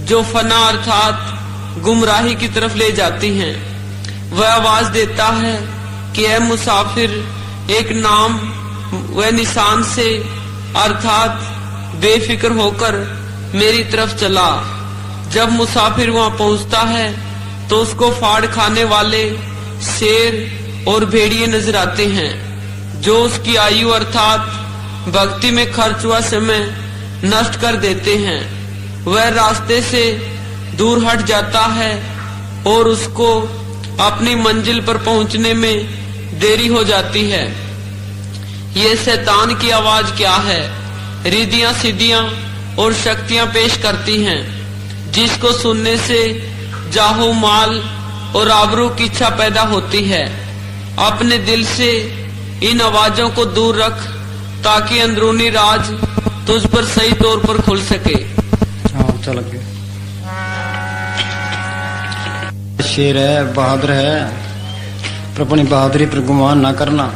जो फना अर्थात गुमराही की तरफ ले जाती हैं। वह आवाज देता है कि ऐ मुसाफिर, एक नाम व निशान से अर्थात बेफिक्र होकर मेरी तरफ चला। जब मुसाफिर वहां पहुंचता है तो उसको फाड़ खाने वाले शेर और भेड़िए नजर आते हैं, जो उसकी आयु अर्थात भक्ति में खर्च हुआ समय नष्ट कर देते हैं। वह रास्ते से दूर हट जाता है और उसको अपनी मंजिल पर पहुंचने में देरी हो जाती है। ये शैतान की आवाज क्या है? रिद्धियां सिद्धियां और शक्तियां पेश करती हैं, जिसको सुनने से जाहो माल और आबरू की इच्छा पैदा होती है। अपने दिल से इन आवाजों को दूर रख, ताकि अंदरूनी राज तुझ पर सही तौर पर खुल सके। अच्छा लग गया। शेर है, बहादुर है, पर अपनी बहादुरी पर गुमान ना करना।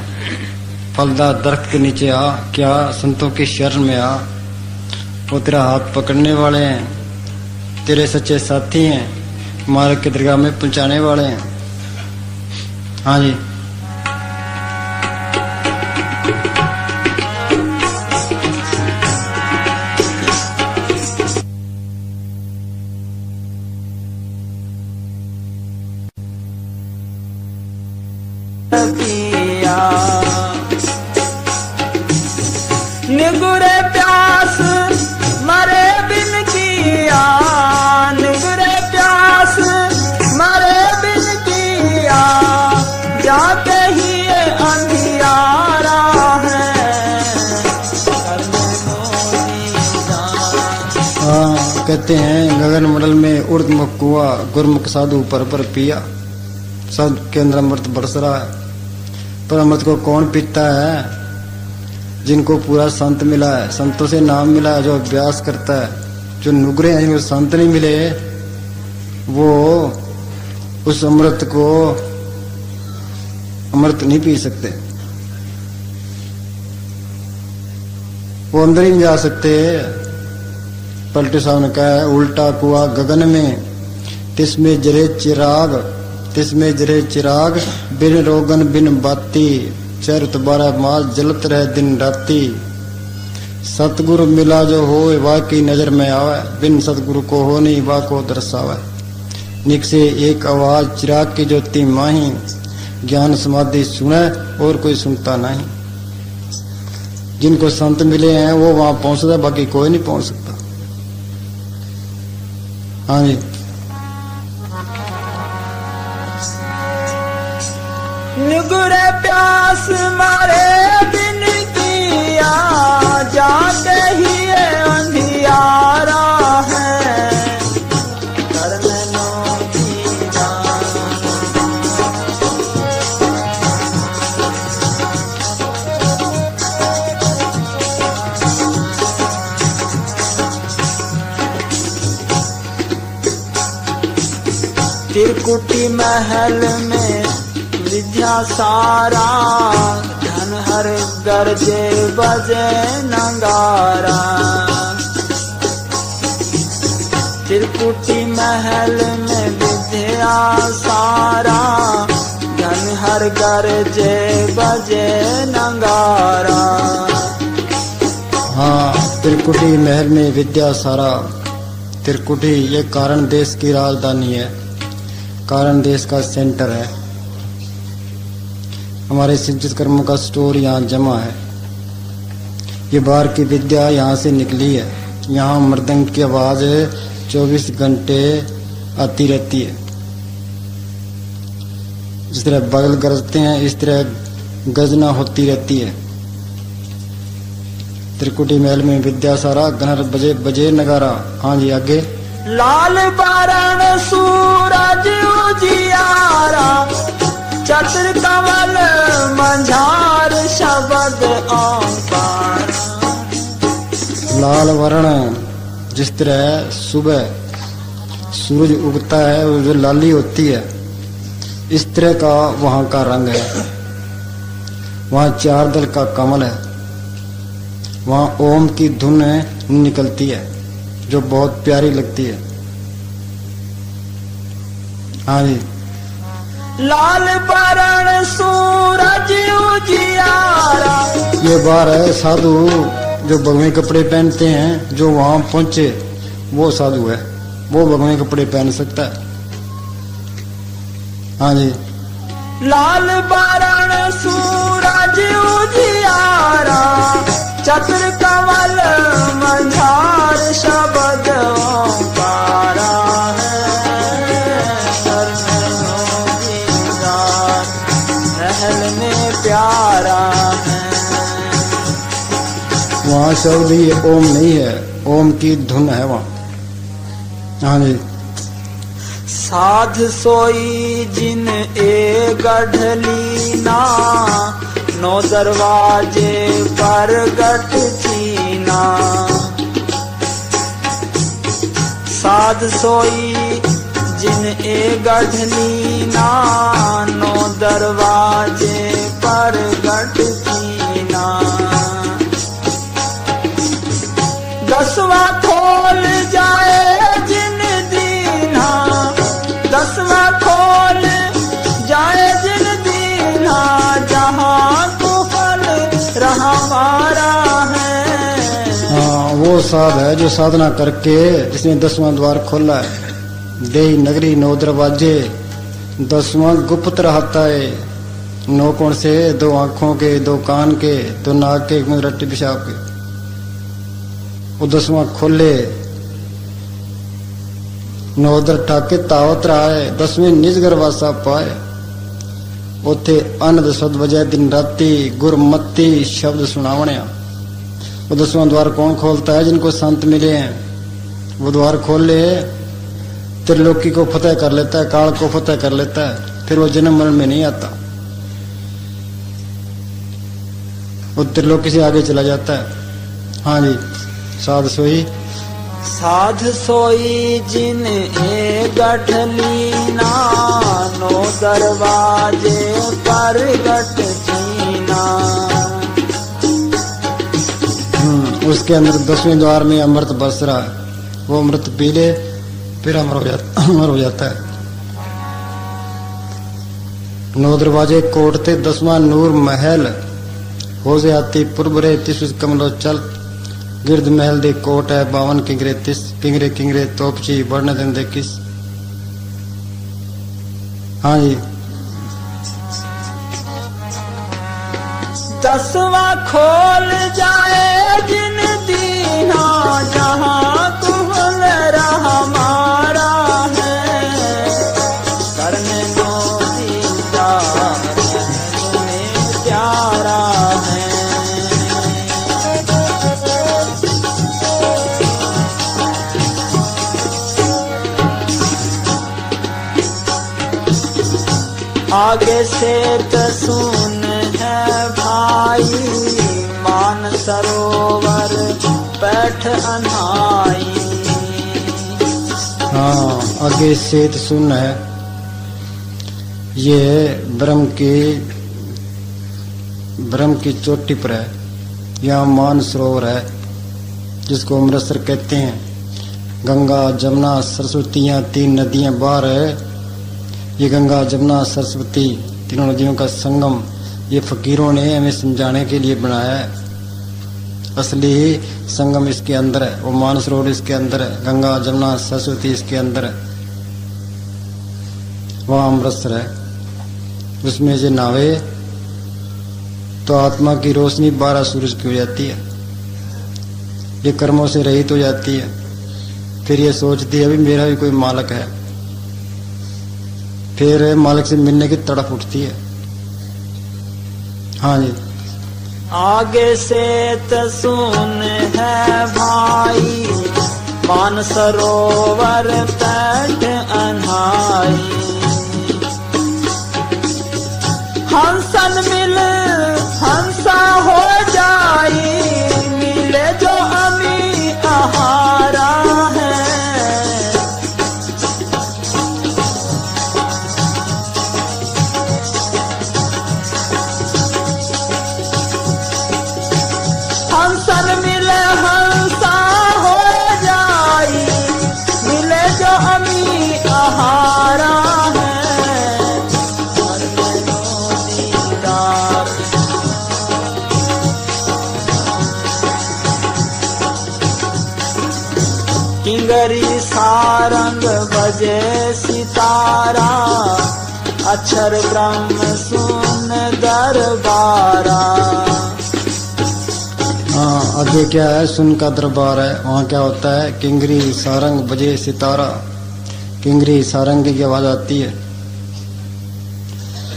फलदार दरख्त के नीचे आ, क्या संतों की शरण में आ। वो तेरा हाथ पकड़ने वाले हैं, तेरे सच्चे साथी हैं, मालिक की दरगाह में पहुंचाने वाले हैं। हाँ जी। पिया निगुरे प्यास मरे बिन किया, निगुरे प्यास मरे बिन किया, जाते ही ये अंधियारा है। हाँ, कहते हैं गगन मंडल में उर्दमुख कुआ, गुरमुख साधु पर पिया। सब के अंदर अमृत बरस रहा है, पर अमृत को कौन पीता है? जिनको पूरा संत मिला है, संतों से नाम मिला है, जो अभ्यास करता है। जो नुगरे हैं, जिनको संत नहीं मिले, वो उस अमृत को अमृत नहीं पी सकते, वो अंदर ही नहीं जा सकते। पलटू साहब ने कहा है, उल्टा कुआ गगन में, तिसमें जरे चिराग, तिसमें जरे चिराग, बिन रोगन बिन बाती, चरत बारह मास जलत रहे दिन राती। सतगुरु मिला जो हो वाह की नजर में आवे, बिन सतगुरु को हो नहीं वाह को दर्शावे। निक से एक आवाज चिराग की ज्योति माही, ज्ञान समाधि सुने और कोई सुनता नहीं। जिनको संत मिले हैं वो वहां पहुंचता, बाकी कोई नहीं पहुंच सकता। हाँ जी। निगुरे प्यास मारे बिन किया, जाते ही ये अंधियारा है। करनों की जान त्रिकुटी महल में विद्या सारा, धन हर गरजे बजे नगारा। त्रिकुटी महल में विद्या सारा, धन हर गरजे बजे नगारा। हाँ, त्रिकुटी महल में विद्या सारा। त्रिकुटी ये कारण देश की राजधानी है, कारण देश का सेंटर है। हमारे सिंचित कर्मों का स्टोर यहाँ जमा है। ये बाहर की विद्या यहाँ से निकली है। यहाँ मृदंग की आवाज 24 घंटे आती रहती है। जिस तरह बगल गरजते हैं, इस तरह गजना होती रहती है। त्रिकुटी महल में विद्या सारा, घनर बजे बजे नगारा। हाँ जी, आगे। लाल बारण सूरज उजियारा, चतुर कमल मंझार शब्द ओंकार। लाल वर्ण, जिस तरह सुबह सूरज उगता है और जो लाली होती है, इस तरह का वहाँ का रंग है। वहाँ 4 दल का कमल है। वहाँ ओम की धुन निकलती है जो बहुत प्यारी लगती है। हाँ जी। लाल बरण सूरज उजियारा। ये बार है साधु जो भगवे कपड़े पहनते हैं, जो वहां पहुंचे वो साधु है, वो भगवे कपड़े पहन सकता है। हाँ जी। लाल बरण सूरज उजियारा, चतुर कमल मंझार शब्द ओंकारा महल में प्यारा है। वहाँ शब्द ये ओम नहीं है, ओम की धुन है वहाँ। हाँ जी। साध सोई जिन ए गढ़लीना, नौ दरवाजे पर गठ चीना। साध सोई जिन ए गढ़लीना, नौ दरवाजे पर गठ चीना। दसवां खोल जाए जिन दीना, दसवां खोल जाए जिन दीना, जहाँ कुफल रहा मारा है। हाँ, वो साध है जो साधना करके जिसने 10वां द्वार खोला है। देही नगरी 9 दरवाजे, 10वां गुप्त रहता है। 9 कोण से, 2 आंखों के, 2 कान के, 2 नाक के, 1 मुंह रट्टी पेशाब के। वो 10वां खोले, 9 दर ठाके तावत रहा है। 10वें निज गरवासा पाए, उथे अनद सद वजह दिन राती गुरमती शब्द सुनावने। वो 10वां द्वार कौन खोलता है? जिनको संत मिले हैं। वो द्वार खोल ले, त्रिलोकी को फतेह कर लेता है, काल को फतेह कर लेता है, फिर वो जन्म मरण में नहीं आता, वो त्रिलोकी से आगे चला जाता है। हाँ जी। साध सोई, साध सोई जिन ए गढ़लीना, 9 दरवाजे पर गठ चीना। उसके अंदर 10वें द्वार में अमृत बरस रहा है। वो अमृत पी ले, फिर अमर हो जाता है। 9 दरवाजे कोटते, 10वां नूर महल हो जाती पूर्व रे। 30 कमलो चल गिरद महल दे कोट है। 52 किंगरे 30 किंगरे किंगरे तोपची बढ़ने दिन दे किस। हाँ जी। 10वां खोल जाए जिन दीना, जहाँ कुहल रहा मारा है। करने नो दीदार तुम्हें प्यारा है। आगे से तो सुन है भाई, मान सरोवर बैठ अनाई। हाँ, आगे से तो सुन है। ये ब्रह्म की चोटी पर है। यहाँ मान सरोवर है जिसको अमृतसर कहते हैं। गंगा जमुना सरस्वती, यहाँ 3 नदियां बाहर है। ये गंगा जमुना सरस्वती तीनों नदियों का संगम ये फकीरों ने हमें समझाने के लिए बनाया है। असली संगम इसके अंदर है। वो मानसरोवर इसके अंदर है, गंगा जमुना सरस्वती इसके अंदर है। वहाँ अमृतसर है, उसमें से नहावे तो आत्मा की रोशनी 12 सूरज की हो जाती है। ये कर्मों से रहित हो जाती है। फिर ये सोचती है अभी मेरा भी कोई मालिक है। फिर मालिक से मिलने की तड़प उठती है। हाँ जी। आगे से तो सुन है भाई, मान सरोवर बैठ अनाई। हंसन मिल हंसा हो जाई, मिले जो अमी आहारा है। हंसन मिले हंसा हो जाई, मिले जो अमी आहारा है, हर नैनो दीदार। किंगरी सारंग बजे सितारा, अक्षर ब्रह्म सुन दरबारा। हाँ, आगे क्या है? सुन का दरबार है। वहाँ क्या होता है? किंगरी सारंग बजे सितारा। किंगरी सारंग की आवाज आती है।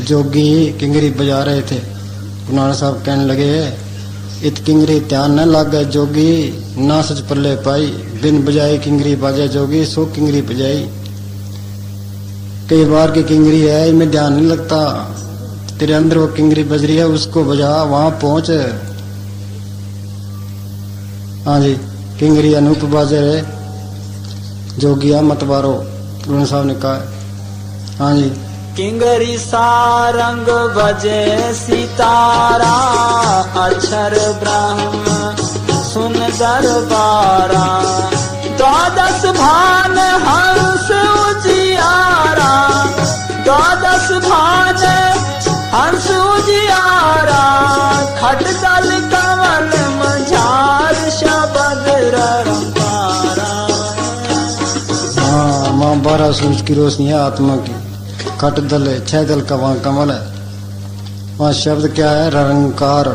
जोगी किंगरी बजा रहे थे। कुनाल साहब कहने लगे, इत किंगरी ध्यान न लागे जोगी, ना सच पल्ले पाई, बिन बजाई किंगरी बाजे जोगी, सो किंगरी बजाई। कई बार की किंगरी है, इनमें ध्यान नहीं लगता। तेरे अंदर वो किंगरी बज रही है, उसको बजा, वहां पहुंच। हाँ जी, किंगरी अनूप बाजे रे, जोगिया मतवारो, गुरु साहब ने कहा। हाँ जी, किंगरी सारंग बजे सितारा, अक्षर ब्रह्म सुन दरबारा। द्वादश भान हंस उजियारा, द्वादश भान हंस उजियारा। खटदल कमल मझार शबद रंगारा। हाँ, माँ 12 सूरज की रोशनी है आत्मा की। खट दल है, 6 दल का वहां कमल है। वहां शब्द क्या है? रंकार।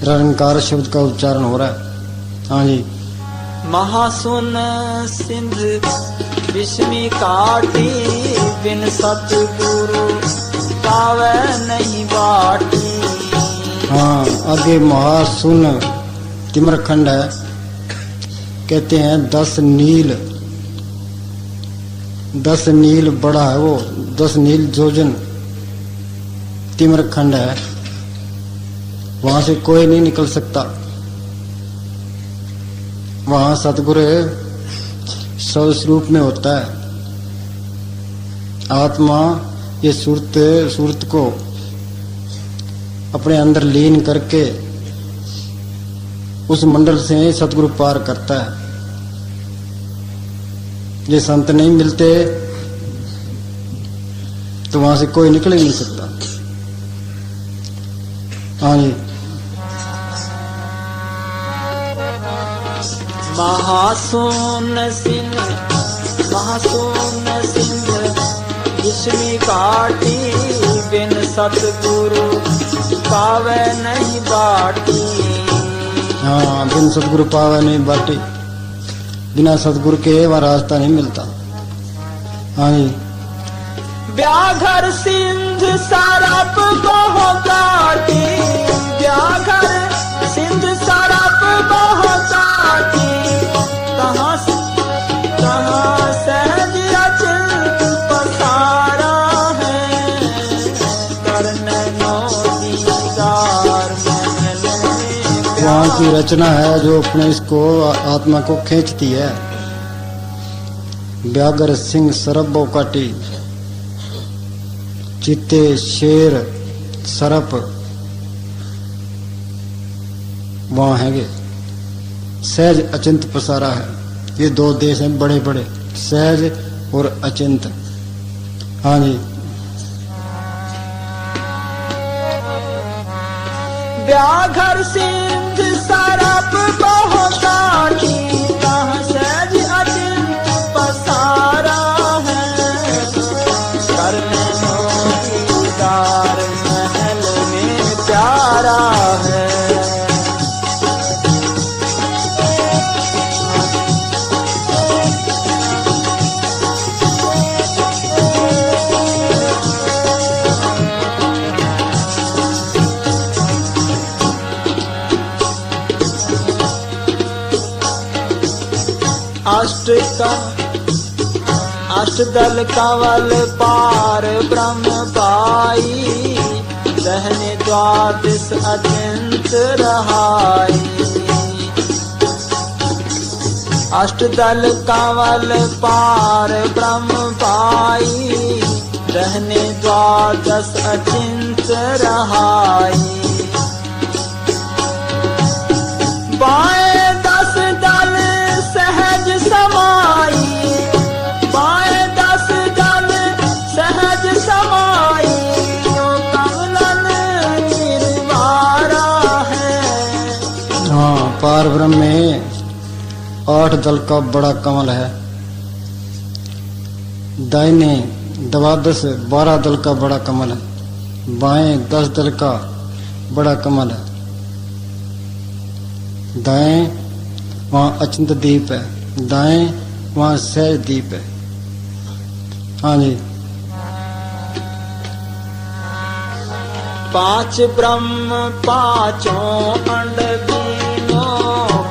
रंकार शब्द का उच्चारण हो रहा है। हाँ जी, महासुन सिंध विस्मी काटी, बिन सतगुरु पावे नहीं बाटी। हाँ, आगे महासुन तिमरखंड है। कहते हैं 10 नील, 10 नील बड़ा है वो, 10 नील जोजन तिमरखंड है। वहां से कोई नहीं निकल सकता। वहां सतगुरु स्वस्वरूप में होता है। आत्मा ये सूरत को अपने अंदर लीन करके उस मंडल से सतगुरु पार करता है। ये संत नहीं मिलते तो वहां से कोई निकल ही नहीं सकता। हाँ जी, महासुन सिंह विस्मी काटी, बिन सतगुरु पावे नहीं बाटी। हाँ, बिन सतगुरु पावे नहीं बाटी। बिना सतगुरु के वह रास्ता नहीं मिलता। हाँ जी, व्याघर सिंध सरप बहु काटी, व्याघर सिंध सरप बहु काटी। कहाँ सहज अचिंत पसारा है, करनैनो दीदार महल में वहाँ की रचना है जो अपने इसको आत्मा को खींचती है। व्याघ्र सिंह सरप काटी, चित्ते शेर सरप वहां है। सहज अचिंत पसारा है। ये 2 देश हैं बड़े बड़े, सहज और अचिंत। हाँ जी, व्याघर सिंध सरप बहु काटी, कहाँ सहज अचिंत पसारा है, करनैनो दीदार महल में प्यारा है। अष्टदल कंवल पार ब्रह्म पाई, दहने द्वादश अचिंत रहाई। अष्टदल कंवल पार ब्रह्म पाई, दहने द्वादश अचिंत रहाई। पार ब्रह्म में 8 दल का बड़ा कमल है, दाहिने 12 दल का बड़ा कमल है, बाएं 10 दल का बड़ा कमल है, दाएं वहाँ अचिंत दीप है, दाएं वहाँ सहज दीप है। हाँ जी। 5 ब्रह्म 5 अंड तीनों,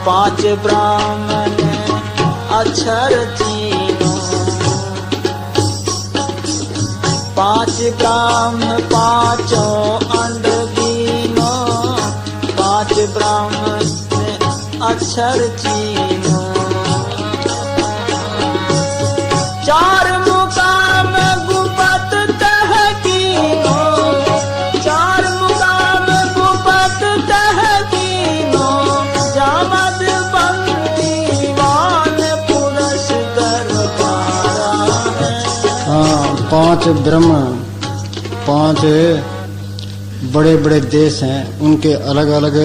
5 ब्राह्मण अक्षर तीनों, 5 ब्रह्म 5 अंड तीनों, 5 ब्राह्मण अक्षर तीनों, 4 मुकाम गुपत तह कीनों, 4 मुकाम गुपत तह कीनों, जामद बंदीवान पुरुष दरबारा है। हाँ, 5 ब्रह्म, 5 बड़े बड़े देश हैं, उनके अलग अलग